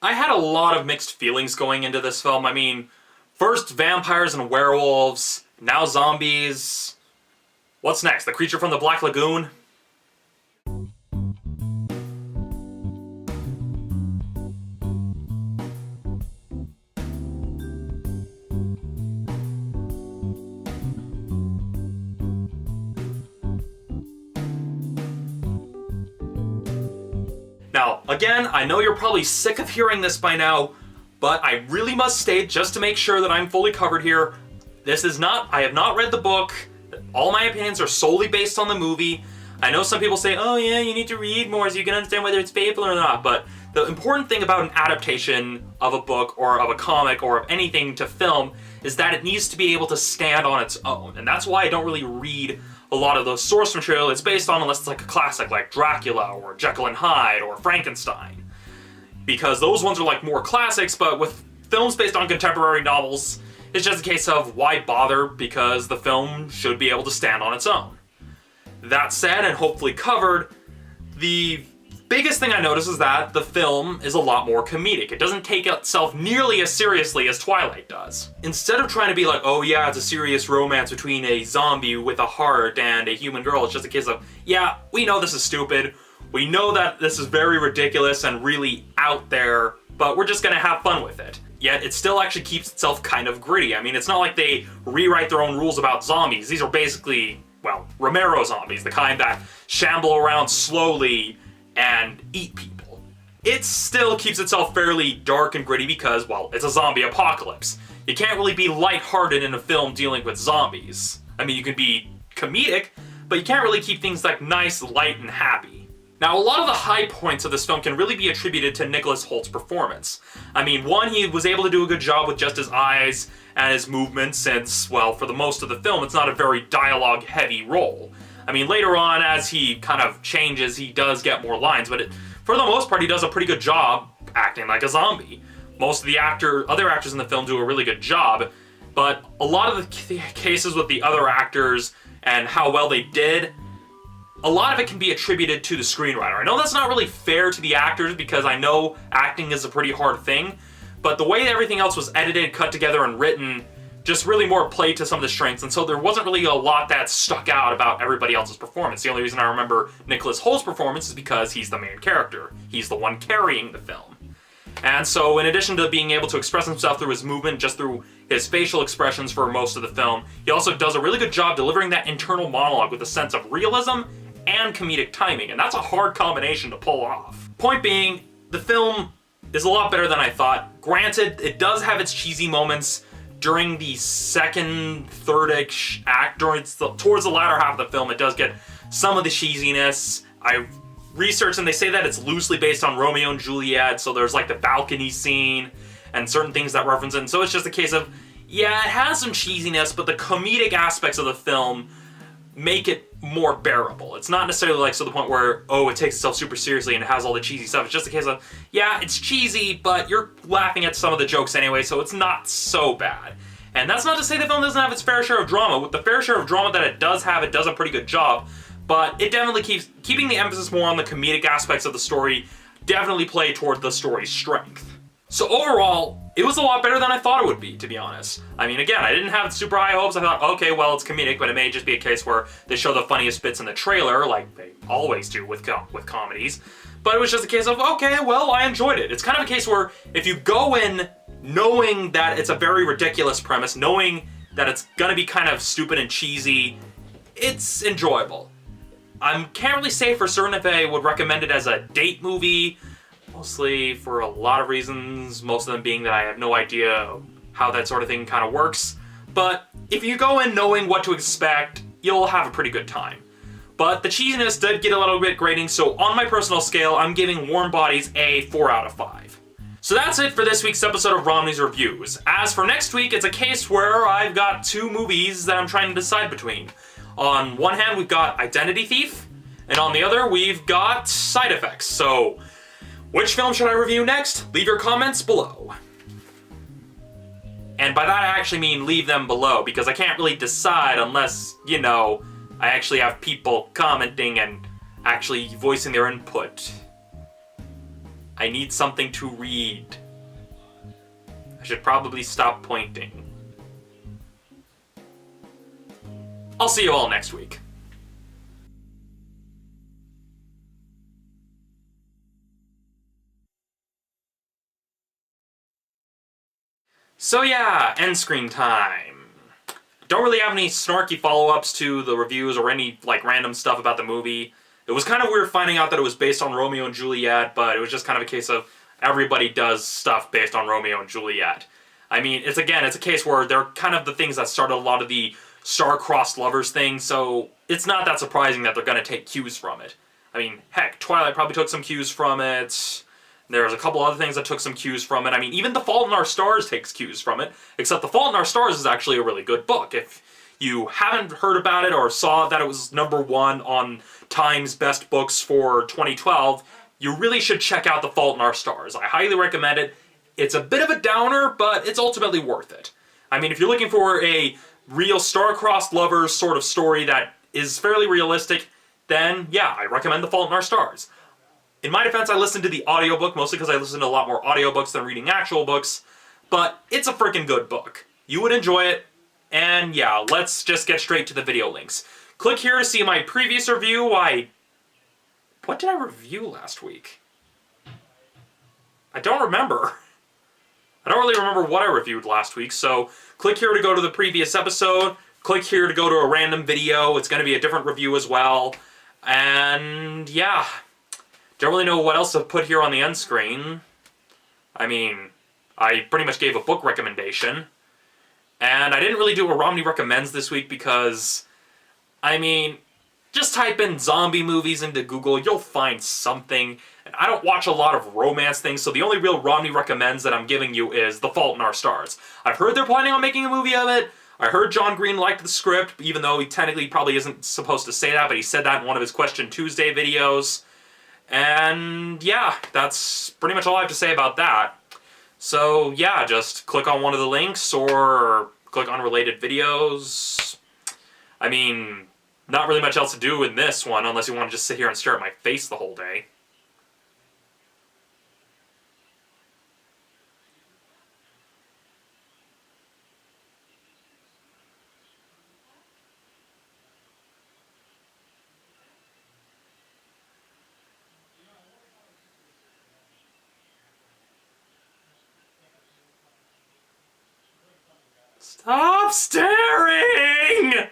I had a lot of mixed feelings going into this film. I mean, first vampires and werewolves, now zombies. What's next? The creature from the Black Lagoon? Now, again, I know you're probably sick of hearing this by now, but I really must state, just to make sure that I'm fully covered here, I have not read the book. All my opinions are solely based on the movie. I know some people say, oh yeah, you need to read more so you can understand whether it's faithful or not, but the important thing about an adaptation of a book or of a comic or of anything to film is that it needs to be able to stand on its own. And that's why I don't really read a lot of the source material it's based on unless it's like a classic like Dracula or Jekyll and Hyde or Frankenstein. Because those ones are like more classics, but with films based on contemporary novels, it's just a case of why bother, because the film should be able to stand on its own. That said, and hopefully covered, the biggest thing I notice is that the film is a lot more comedic. It doesn't take itself nearly as seriously as Twilight does. Instead of trying to be like, oh yeah, it's a serious romance between a zombie with a heart and a human girl, it's just a case of, yeah, we know this is stupid, we know that this is very ridiculous and really out there, but we're just gonna have fun with it. Yet it still actually keeps itself kind of gritty. I mean, it's not like they rewrite their own rules about zombies. These are basically, well, Romero zombies, the kind that shamble around slowly and eat people. It still keeps itself fairly dark and gritty because, well, it's a zombie apocalypse. You can't really be lighthearted in a film dealing with zombies. I mean, you can be comedic, but you can't really keep things like nice, light, and happy. Now, a lot of the high points of this film can really be attributed to Nicholas Holt's performance. I mean, one, he was able to do a good job with just his eyes and his movements since, well, for the most of the film, it's not a very dialogue-heavy role. I mean, later on, as he kind of changes, he does get more lines, but for the most part, he does a pretty good job acting like a zombie. Most of the other actors in the film do a really good job, but a lot of the cases with the other actors and how well they did, a lot of it can be attributed to the screenwriter. I know that's not really fair to the actors because I know acting is a pretty hard thing, but the way everything else was edited, cut together, and written just really more played to some of the strengths, and so there wasn't really a lot that stuck out about everybody else's performance. The only reason I remember Nicholas Holt's performance is because he's the main character. He's the one carrying the film. And so in addition to being able to express himself through his movement, just through his facial expressions for most of the film, he also does a really good job delivering that internal monologue with a sense of realism and comedic timing, and that's a hard combination to pull off. Point being, the film is a lot better than I thought. Granted, it does have its cheesy moments during the second, third-ish act, towards the latter half of the film. It does get some of the cheesiness. I've researched and they say that it's loosely based on Romeo and Juliet, so there's like the balcony scene and certain things that reference it, and so it's just a case of, yeah, it has some cheesiness, but the comedic aspects of the film make it more bearable. It's not necessarily like to the point where, oh, it takes itself super seriously and it has all the cheesy stuff. It's just a case of, yeah, it's cheesy, but you're laughing at some of the jokes anyway, so it's not so bad. And that's not to say the film doesn't have its fair share of drama. With the fair share of drama that it does have, it does a pretty good job, but it definitely keeping the emphasis more on the comedic aspects of the story, definitely play toward the story's strength. So overall, it was a lot better than I thought it would be, to be honest. I mean, again, I didn't have super high hopes. I thought, okay, well, it's comedic, but it may just be a case where they show the funniest bits in the trailer, like they always do with comedies. But it was just a case of, okay, well, I enjoyed it. It's kind of a case where if you go in knowing that it's a very ridiculous premise, knowing that it's gonna be kind of stupid and cheesy, it's enjoyable. I can't really say for certain if I would recommend it as a date movie, mostly for a lot of reasons, most of them being that I have no idea how that sort of thing kind of works. But if you go in knowing what to expect, you'll have a pretty good time. But the cheesiness did get a little bit grating, so on my personal scale, I'm giving Warm Bodies a 4 out of 5. So that's it for this week's episode of Romney's Reviews. As for next week, it's a case where I've got two movies that I'm trying to decide between. On one hand, we've got Identity Thief, and on the other, we've got Side Effects. So which film should I review next? Leave your comments below. And by that I actually mean leave them below, because I can't really decide unless, you know, I actually have people commenting and actually voicing their input. I need something to read. I should probably stop pointing. I'll see you all next week. So yeah, end screen time. Don't really have any snarky follow-ups to the reviews or any like random stuff about the movie. It was kind of weird finding out that it was based on Romeo and Juliet, but it was just kind of a case of everybody does stuff based on Romeo and Juliet. I mean, it's a case where they're kind of the things that started a lot of the star-crossed lovers thing, so it's not that surprising that they're going to take cues from it. I mean, heck, Twilight probably took some cues from it. There's a couple other things that took some cues from it. I mean, even The Fault in Our Stars takes cues from it, except The Fault in Our Stars is actually a really good book. If you haven't heard about it or saw that it was #1 on Time's Best Books for 2012, you really should check out The Fault in Our Stars. I highly recommend it. It's a bit of a downer, but it's ultimately worth it. I mean, if you're looking for a real star-crossed lovers sort of story that is fairly realistic, then yeah, I recommend The Fault in Our Stars. In my defense, I listened to the audiobook, mostly because I listen to a lot more audiobooks than reading actual books, but it's a freaking good book. You would enjoy it, and yeah, let's just get straight to the video links. Click here to see my previous review. What did I review last week? I don't remember. I don't really remember what I reviewed last week, so click here to go to the previous episode. Click here to go to a random video. It's going to be a different review as well. And yeah, don't really know what else to put here on the end screen. I mean, I pretty much gave a book recommendation. And I didn't really do a Romney Recommends this week because, I mean, just type in zombie movies into Google, you'll find something. And I don't watch a lot of romance things, so the only real Romney Recommends that I'm giving you is The Fault in Our Stars. I've heard they're planning on making a movie of it. I heard John Green liked the script, even though he technically probably isn't supposed to say that, but he said that in one of his Question Tuesday videos. And yeah, that's pretty much all I have to say about that. So yeah, just click on one of the links or click on related videos. I mean, not really much else to do in this one unless you want to just sit here and stare at my face the whole day. Stop staring!